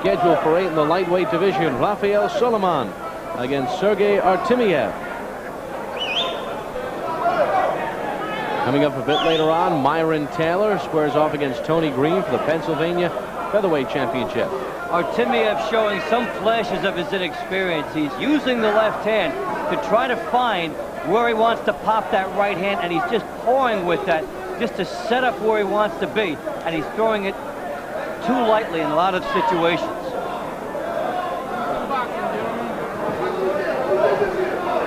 scheduled for 8 in the lightweight division. Rafael Soliman against Sergei Artemiev. Coming up a bit later on, Myron Taylor squares off against Tony Green for the Pennsylvania Featherweight Championship. Artemiev showing some flashes of his inexperience. He's using the left hand to try to find where he wants to pop that right hand, and he's just pouring with that just to set up where he wants to be, and he's throwing it too lightly in a lot of situations.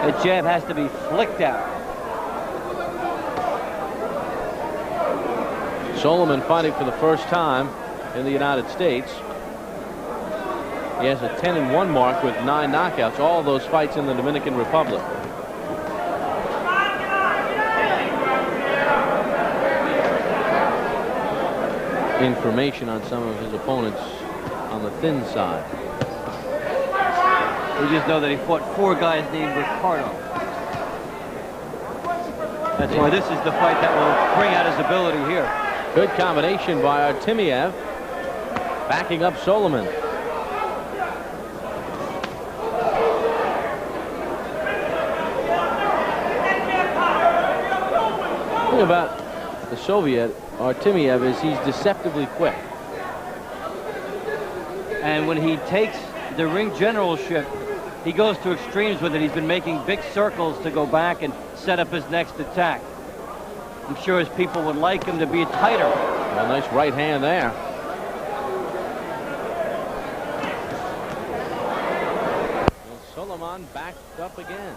The jab has to be flicked out. Soliman fighting for the first time in the United States. He has a 10-1 mark with 9 knockouts, all those fights in the Dominican Republic. Information on some of his opponents on the thin side. We just know that he fought 4 guys named Ricardo. That's why this is the fight that will bring out his ability here. Good combination by Artemiev, backing up Soliman. The thing about the Soviet Artemiev is he's deceptively quick. And when he takes the ring generalship, he goes to extremes with it. He's been making big circles to go back and set up his next attack. I'm sure his people would like him to be tighter. A nice right hand there. And Soliman backed up again.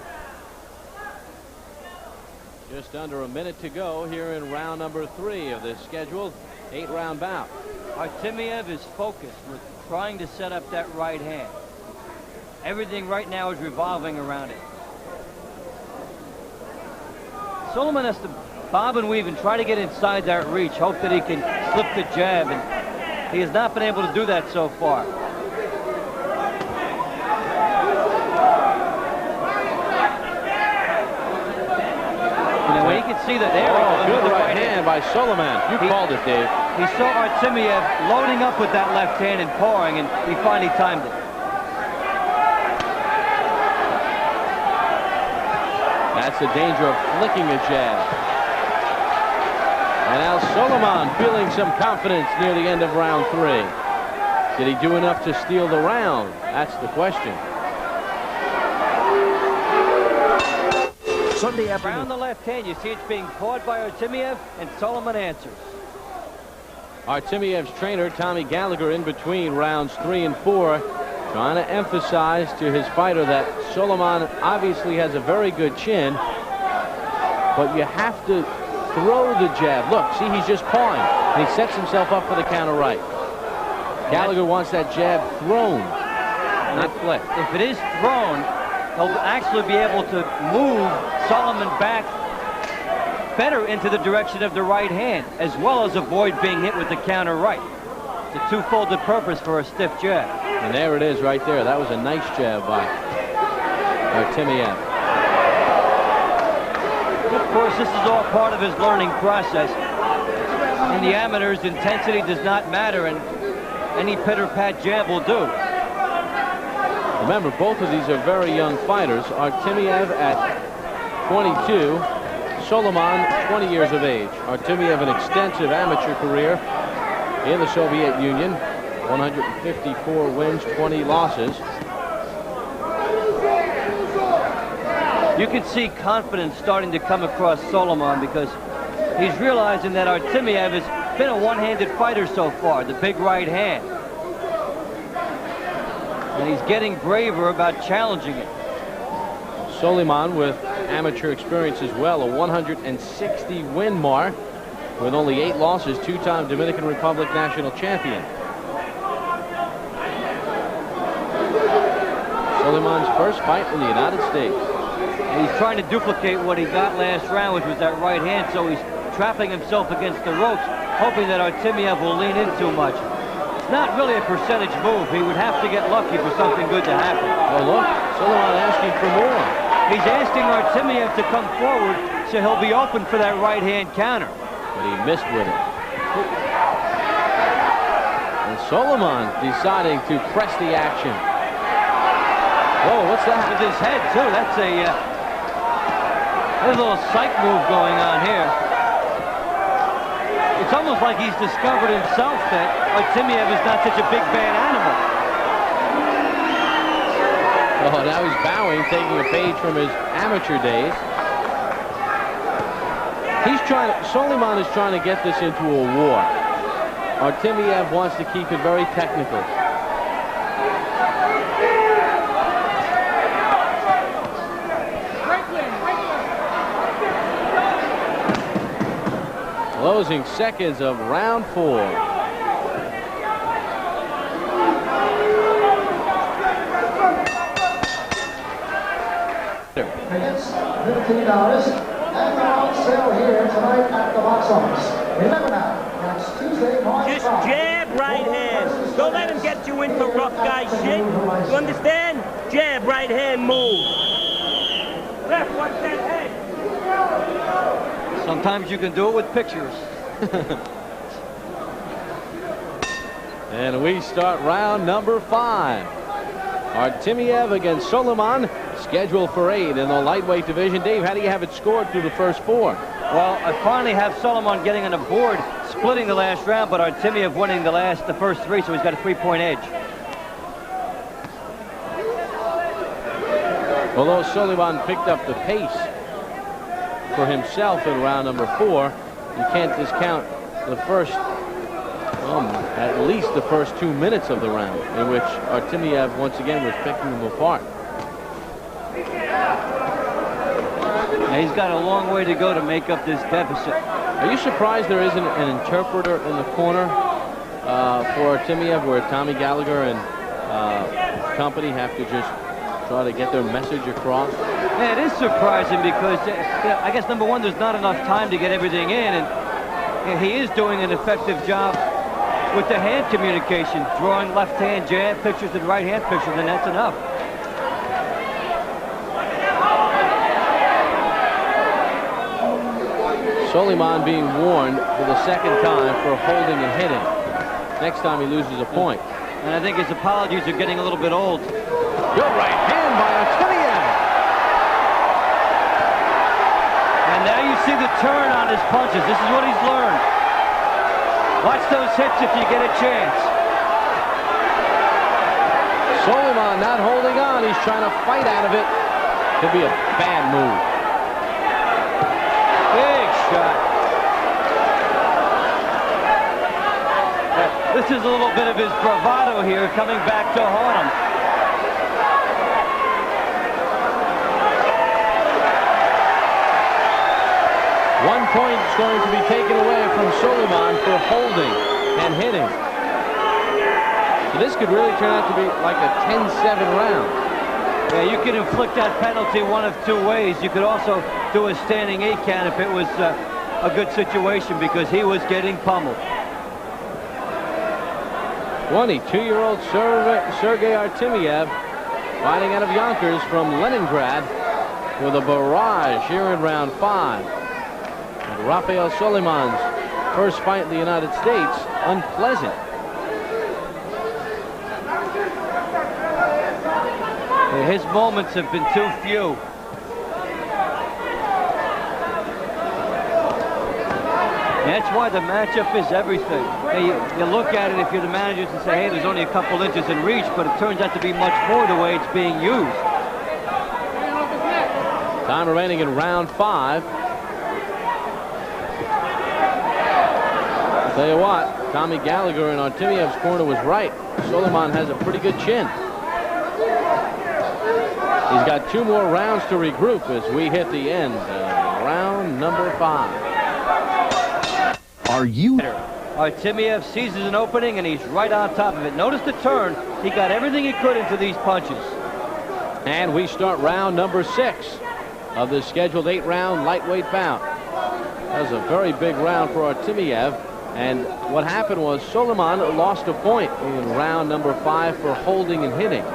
Just under a minute to go here in round number 3 of this scheduled 8-round bout. Artemiev is focused with trying to set up that right hand. Everything right now is revolving around it. Soliman has to bob and weave and try to get inside that reach, hope that he can slip the jab, and he has not been able to do that so far. You know, when you can see that there. Good right hand by Soliman. You called it, Dave. He saw Artemiev loading up with that left hand and pouring, and he finally timed it. That's the danger of flicking a jab. And now Soliman feeling some confidence near the end of round 3. Did he do enough to steal the round? That's the question. Sunday afternoon. Around the left hand, you see it's being caught by Artemiev, and Soliman answers. Artemiev's trainer, Tommy Gallagher, in between rounds 3 and 4, trying to emphasize to his fighter that Soliman obviously has a very good chin, but you have to throw the jab. Look, see, he's just pawing, and he sets himself up for the counter right. Gallagher wants that jab thrown, not flicked. If it is thrown, he'll actually be able to move Soliman back better into the direction of the right hand, as well as avoid being hit with the counter right. It's a two-folded purpose for a stiff jab. And there it is right there. That was a nice jab by Artemiev. Of course, this is all part of his learning process. In the amateurs, intensity does not matter, and any pitter-pat jab will do. Remember, both of these are very young fighters. Artemiev at 22, Soliman 20 years of age. Artemiev an extensive amateur career in the Soviet Union, 154 wins, 20 losses. You can see confidence starting to come across Soliman because he's realizing that Artemiev has been a one-handed fighter so far, the big right hand. And he's getting braver about challenging it. Soliman with amateur experience as well, a 160 win mark with only 8 losses, 2-time Dominican Republic national champion. Soliman's first fight in the United States. And he's trying to duplicate what he got last round, which was that right hand, so he's trapping himself against the ropes, hoping that Artemiev will lean in too much. It's not really a percentage move. He would have to get lucky for something good to happen. Oh, look, Soliman asking for more. He's asking Artemiev to come forward so he'll be open for that right hand counter. But he missed with it. And Soliman deciding to press the action. Whoa, what's that? With his head, too. That's a little psych move going on here. It's almost like he's discovered himself that Artemiev is not such a big, bad animal. Oh, now he's bowing, taking a page from his amateur days. Soliman is trying to get this into a war. Artemiev wants to keep it very technical. Closing seconds of round 4. $15. And the on sale here tonight at the box office. Remember now, next Tuesday, March 5th. Just jab right hand. Don't let him get you into rough guy shit. You understand? Jab right hand move. Left, watch that head. Sometimes you can do it with pictures. And we start round number 5. Artemiev against Soliman, scheduled for 8 in the lightweight division. Dave, how do you have it scored through the first 4? Well, I finally have Soliman getting on the board, splitting the last round, but Artemiev winning the first 3, so he's got a 3-point edge. Although Soliman picked up the pace for himself in round number 4, you can't discount the first, at least the first 2 minutes of the round, in which Artemiev once again was picking them apart. Now he's got a long way to go to make up this deficit. Are you surprised there isn't an interpreter in the corner for Artemiev, where Tommy Gallagher and company have to just try to get their message across? Yeah, it is surprising because I guess number one, there's not enough time to get everything in, and he is doing an effective job with the hand communication, drawing left hand jab pictures and right hand pictures, and that's enough. Soliman being warned for the second time for holding and hitting. Next time he loses a point. And I think his apologies are getting a little bit old. Good right hand by Artemiev. And now you see the turn on his punches. This is what he's learned. Watch those hits if you get a chance. Soliman not holding on. He's trying to fight out of it. Could be a bad move. Big shot. This is a little bit of his bravado here, coming back to haunt him. One point is going to be taken away from Soliman for holding and hitting. So this could really turn out to be like a 10-7 round. Yeah, you can inflict that penalty one of 2 ways. You could also do a standing 8 count if it was a good situation, because he was getting pummeled. 22-year-old Sergei Artemiev, fighting out of Yonkers from Leningrad, with a barrage here in round 5. And Rafael Soliman's first fight in the United States, unpleasant. His moments have been too few. That's why the matchup is everything. You look at it, if you're the managers, and say, hey, there's only a couple inches in reach, but it turns out to be much more the way it's being used. Time remaining in round 5. I'll tell you what, Tommy Gallagher in Artemiev's corner was right. Soliman has a pretty good chin. He's got 2 more rounds to regroup as we hit the end of round number 5. Are you? Artemiev seizes an opening and he's right on top of it. Notice the turn. He got everything he could into these punches. And we start round number 6 of the scheduled 8-round lightweight bout. That was a very big round for Artemiev. And what happened was Soliman lost a point in round number 5 for holding and hitting.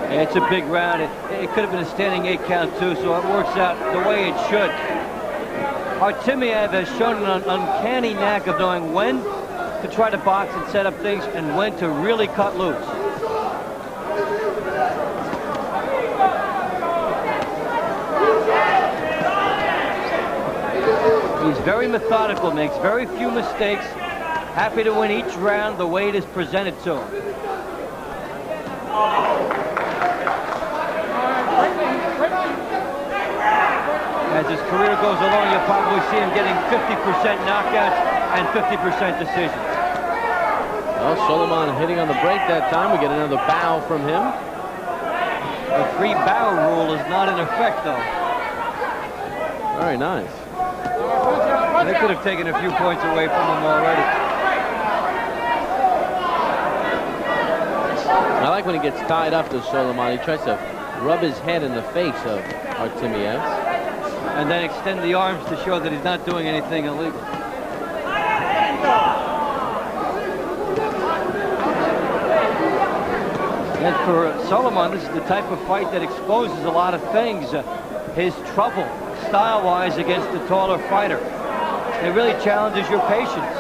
Yeah, it's a big round. It could have been a standing 8 count too, so it works out the way it should. Artemiev has shown an uncanny knack of knowing when to try to box and set up things and when to really cut loose. He's very methodical, makes very few mistakes. Happy to win each round the way it is presented to him. As his career goes along, you'll probably see him getting 50% knockouts and 50% decisions. Well, Soliman hitting on the break that time. We get another bow from him. The 3-bow rule is not in effect, though. Very nice. They could have taken a few points away from him already. I like when he gets tied up to Soliman. He tries to rub his head in the face of Artemiev. And then extend the arms to show that he's not doing anything illegal. And for Soliman, this is the type of fight that exposes a lot of things. His trouble, style-wise, against the taller fighter. It really challenges your patience.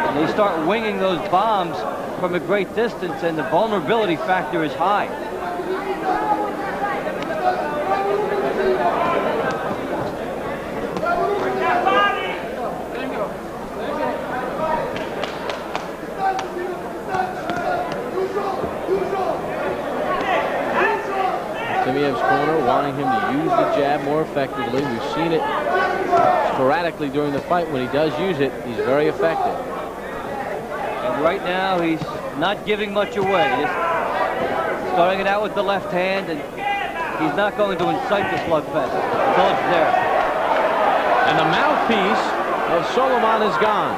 And they start winging those bombs from a great distance, and the vulnerability factor is high. Artemiev's corner wanting him to use the jab more effectively. We've seen it sporadically during the fight. When he does use it, he's very effective. And right now, he's not giving much away. He's starting it out with the left hand, and he's not going to incite the slugfest. The glove's there. And the mouthpiece of Soliman is gone.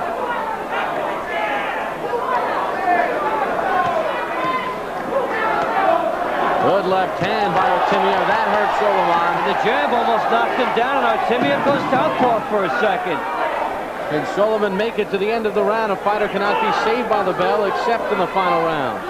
Good left hand by Artemiev. That hurt Soliman. The jab almost knocked him down, and Artemiev goes southpaw for a second. Can Soliman make it to the end of the round? A fighter cannot be saved by the bell except in the final round.